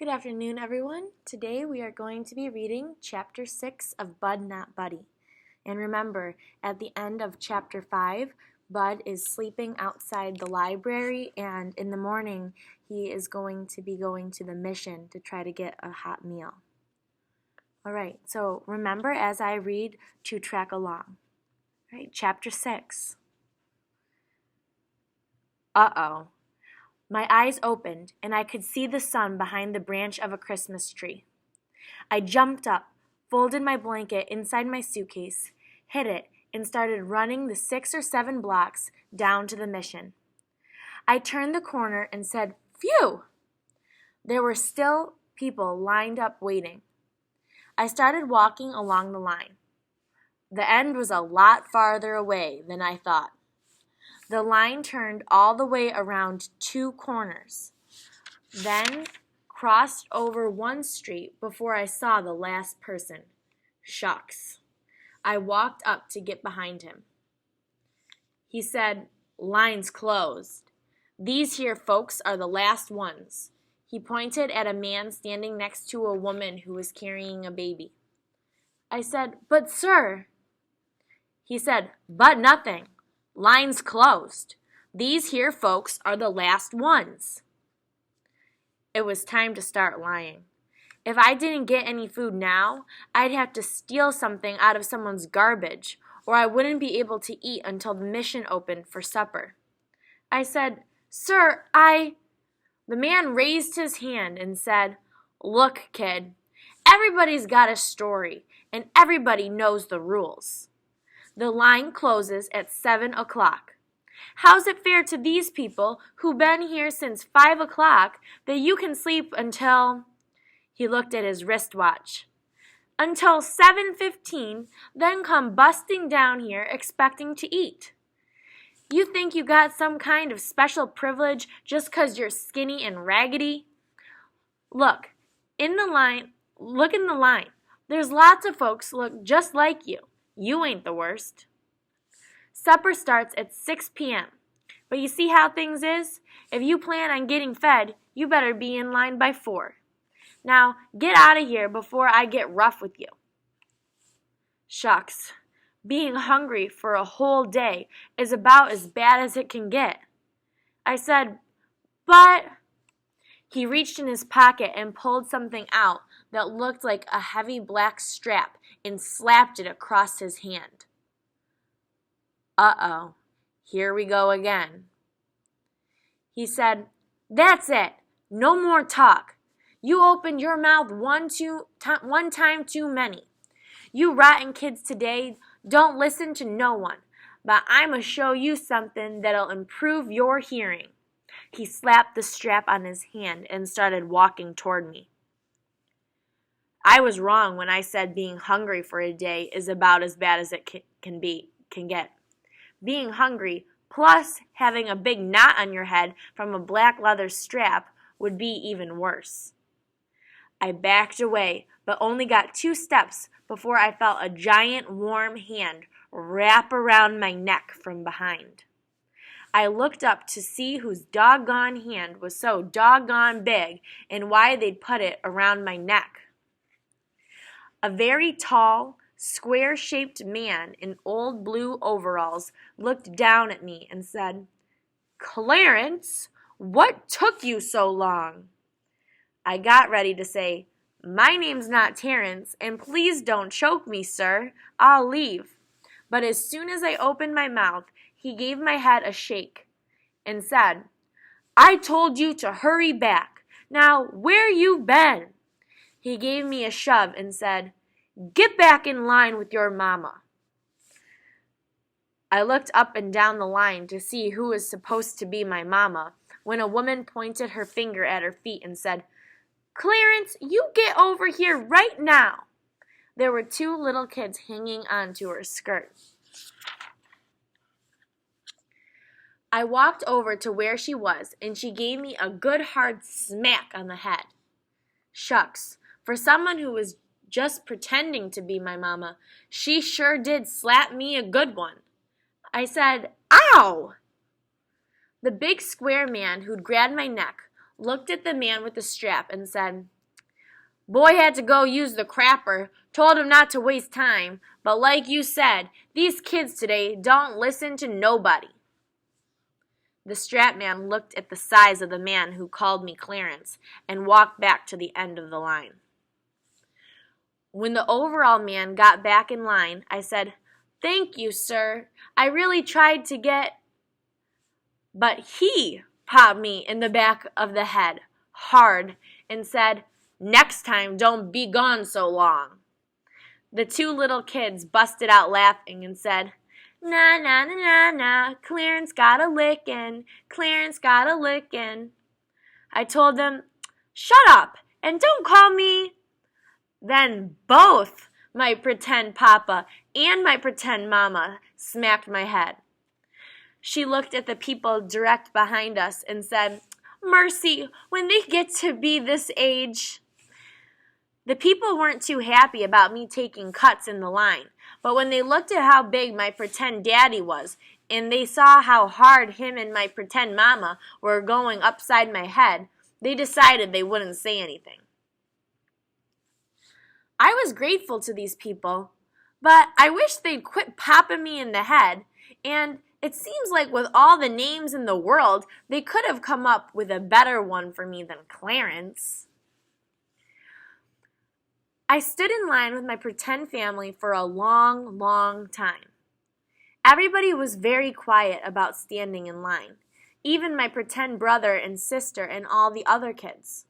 Good afternoon, everyone. Today we are going to be reading Chapter 6 of Bud Not Buddy. And remember, at the end of Chapter 5, Bud is sleeping outside the library, and in the morning he is going to be going to the mission to try to get a hot meal. All right, so remember as I read to track along. All right, Chapter 6. Uh-oh. My eyes opened, and I could see the sun behind the branch of a Christmas tree. I jumped up, folded my blanket inside my suitcase, hid it, and started running the 6 or 7 blocks down to the mission. I turned the corner and said, "Phew!" There were still people lined up waiting. I started walking along the line. The end was a lot farther away than I thought. The line turned all the way around 2 corners, then crossed over one street before I saw the last person. Shucks. I walked up to get behind him. He said, "Line's closed. These here folks are the last ones." He pointed at a man standing next to a woman who was carrying a baby. I said, "But sir." He said, "But nothing. Line's closed. These here folks are the last ones." It was time to start lying. If I didn't get any food now, I'd have to steal something out of someone's garbage, or I wouldn't be able to eat until the mission opened for supper. I said, "Sir, The man raised his hand and said, "Look, kid, everybody's got a story, and everybody knows the rules. The line closes at 7 o'clock. How's it fair to these people who've been here since 5 o'clock that you can sleep until," he looked at his wristwatch, "until 7:15, then come busting down here expecting to eat? You think you got some kind of special privilege just 'cause you're skinny and raggedy? Look in the line. There's lots of folks look just like you. You ain't the worst. Supper starts at 6 p.m. But you see how things is? If you plan on getting fed, you better be in line by 4. Now, get out of here before I get rough with you." Shucks. Being hungry for a whole day is about as bad as it can get. I said, "But..." He reached in his pocket and pulled something out that looked like a heavy black strap and slapped it across his hand. Uh-oh, here we go again. He said, "That's it. No more talk. You opened your mouth one time too many. You rotten kids today don't listen to no one, but I'ma show you something that'll improve your hearing." He slapped the strap on his hand and started walking toward me. I was wrong when I said being hungry for a day is about as bad as it can get. Being hungry plus having a big knot on your head from a black leather strap would be even worse. I backed away, but only got 2 steps before I felt a giant warm hand wrap around my neck from behind. I looked up to see whose doggone hand was so doggone big and why they'd put it around my neck. A very tall, square-shaped man in old blue overalls looked down at me and said, "Clarence, what took you so long?" I got ready to say, "My name's not Terrence, and please don't choke me, sir. I'll leave." But as soon as I opened my mouth, he gave my head a shake and said, "I told you to hurry back. Now, where you been?" He gave me a shove and said, "Get back in line with your mama." I looked up and down the line to see who was supposed to be my mama when a woman pointed her finger at her feet and said, "Clarence, you get over here right now." There were 2 little kids hanging onto her skirt. I walked over to where she was, and she gave me a good hard smack on the head. Shucks, for someone who was just pretending to be my mama, she sure did slap me a good one. I said, "Ow!" The big square man who'd grabbed my neck looked at the man with the strap and said, "Boy had to go use the crapper. Told him not to waste time. But like you said, these kids today don't listen to nobody." The strap man looked at the size of the man who called me Clarence and walked back to the end of the line. When the overall man got back in line, I said, "Thank you, sir. I really tried to get—" But he popped me in the back of the head hard and said, "Next time, don't be gone so long." The two little kids busted out laughing and said, "Na, na, na, na, na, Clarence got a lickin', Clarence got a lickin'." I told them, "Shut up and don't call me." Then both my pretend papa and my pretend mama smacked my head. She looked at the people direct behind us and said, "Mercy, when they get to be this age." The people weren't too happy about me taking cuts in the line, but when they looked at how big my pretend daddy was, and they saw how hard him and my pretend mama were going upside my head, they decided they wouldn't say anything. I was grateful to these people, but I wish they'd quit popping me in the head, and it seems like with all the names in the world, they could have come up with a better one for me than Clarence. I stood in line with my pretend family for a long, long time. Everybody was very quiet about standing in line, even my pretend brother and sister and all the other kids.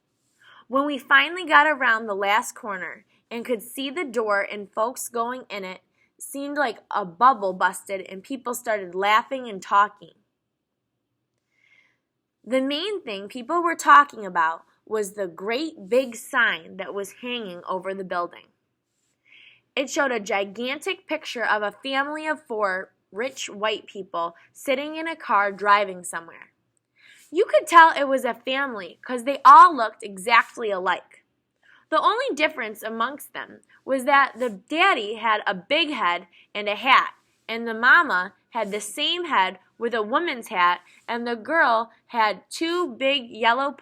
When we finally got around the last corner and could see the door and folks going in it, seemed like a bubble busted and people started laughing and talking. The main thing people were talking about was the great big sign that was hanging over the building. It showed a gigantic picture of a family of 4 rich white people sitting in a car driving somewhere. You could tell it was a family because they all looked exactly alike. The only difference amongst them was that the daddy had a big head and a hat, and the mama had the same head with a woman's hat, and the girl had 2 big yellow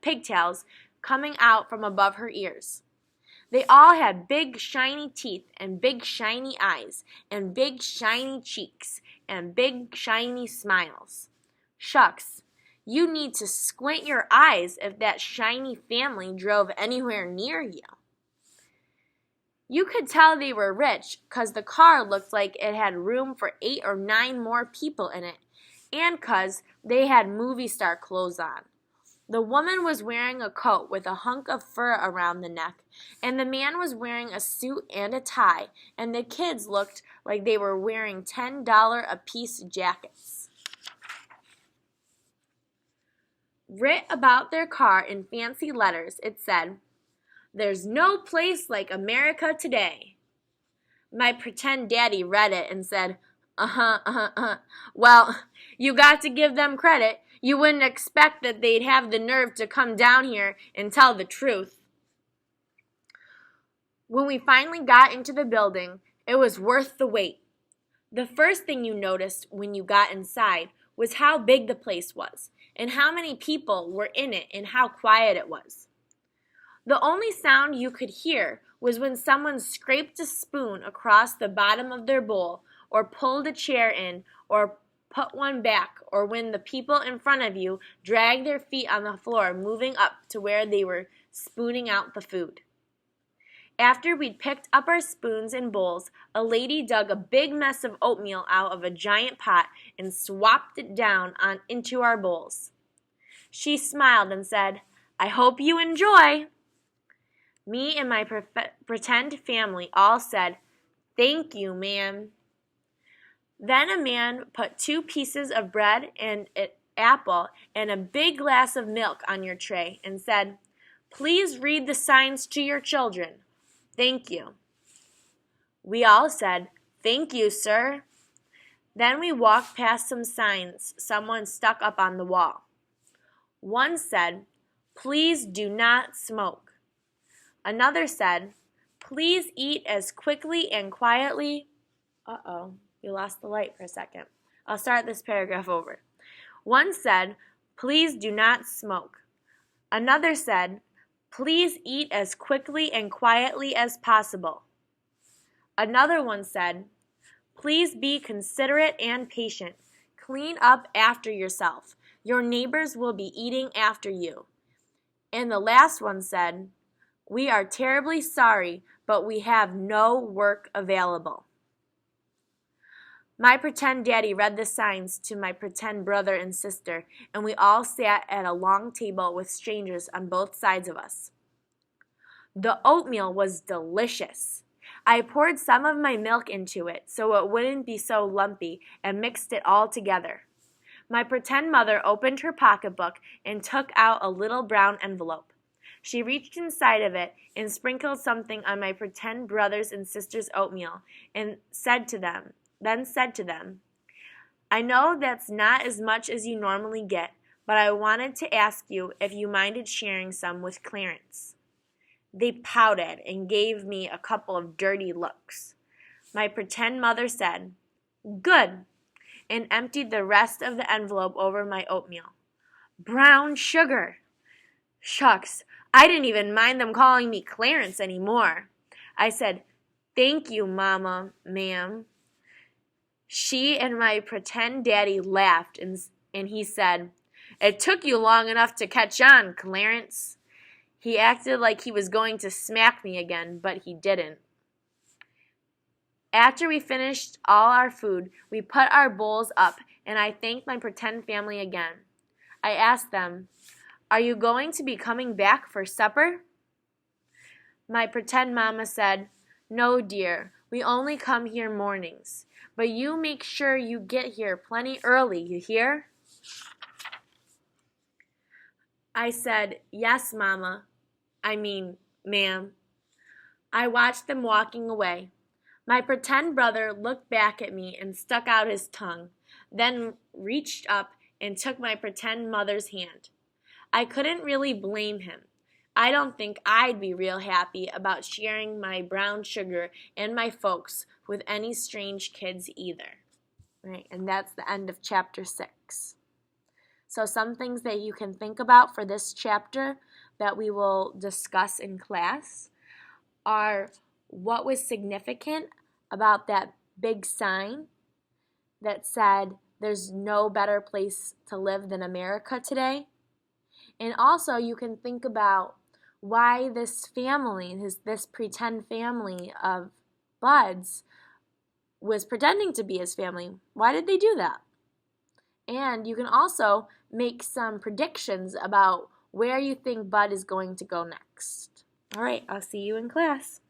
pigtails coming out from above her ears. They all had big shiny teeth and big shiny eyes and big shiny cheeks and big shiny smiles. Shucks, you need to squint your eyes if that shiny family drove anywhere near you. You could tell they were rich because the car looked like it had room for 8 or 9 more people in it, and because they had movie star clothes on. The woman was wearing a coat with a hunk of fur around the neck, and the man was wearing a suit and a tie, and the kids looked like they were wearing $10 a piece jackets. Writ about their car in fancy letters, it said, "There's no place like America today." My pretend daddy read it and said, "Well, you got to give them credit. You wouldn't expect that they'd have the nerve to come down here and tell the truth." When we finally got into the building, it was worth the wait. The first thing you noticed when you got inside was how big the place was, and how many people were in it, and how quiet it was. The only sound you could hear was when someone scraped a spoon across the bottom of their bowl, or pulled a chair in, or put one back, or when the people in front of you dragged their feet on the floor, moving up to where they were spooning out the food. After we'd picked up our spoons and bowls, a lady dug a big mess of oatmeal out of a giant pot and swapped it down into our bowls. She smiled and said, "I hope you enjoy." Me and my pretend family all said, "Thank you, ma'am." Then a man put 2 pieces of bread and an apple and a big glass of milk on your tray and said, "Please read the signs to your children. Thank you." We all said, "Thank you, sir." Then we walked past some signs someone stuck up on the wall. One said, "Please do not smoke." Another said, "Please eat as quickly and quietly." Uh-oh, we lost the light for a second. I'll start this paragraph over. One said, "Please do not smoke." Another said, "Please eat as quickly and quietly as possible." Another one said, "Please be considerate and patient. Clean up after yourself. Your neighbors will be eating after you." And the last one said, "We are terribly sorry, but we have no work available." My pretend daddy read the signs to my pretend brother and sister, and we all sat at a long table with strangers on both sides of us. The oatmeal was delicious. I poured some of my milk into it so it wouldn't be so lumpy and mixed it all together. My pretend mother opened her pocketbook and took out a little brown envelope. She reached inside of it and sprinkled something on my pretend brothers and sisters' oatmeal and said to them, "I know that's not as much as you normally get, but I wanted to ask you if you minded sharing some with Clarence." They pouted and gave me a couple of dirty looks. My pretend mother said, "Good," and emptied the rest of the envelope over my oatmeal. Brown sugar! Shucks, I didn't even mind them calling me Clarence anymore. I said, "Thank you, Mama, ma'am." She and my pretend daddy laughed, and he said, "It took you long enough to catch on, Clarence." He acted like he was going to smack me again, but he didn't. After we finished all our food, we put our bowls up, and I thanked my pretend family again. I asked them, "Are you going to be coming back for supper?" My pretend mama said, "No, dear, we only come here mornings. But you make sure you get here plenty early, you hear?" I said, "Yes, Mama. Ma'am." I watched them walking away. My pretend brother looked back at me and stuck out his tongue, then reached up and took my pretend mother's hand. I couldn't really blame him. I don't think I'd be real happy about sharing my brown sugar and my folks with any strange kids either. Right, and that's the end of chapter 6. So some things that you can think about for this chapter that we will discuss in class are what was significant about that big sign that said there's no better place to live than America today. And also you can think about why this family, this pretend family of Buds, was pretending to be his family. Why did they do that? And you can also make some predictions about where you think Bud is going to go next. All right, I'll see you in class.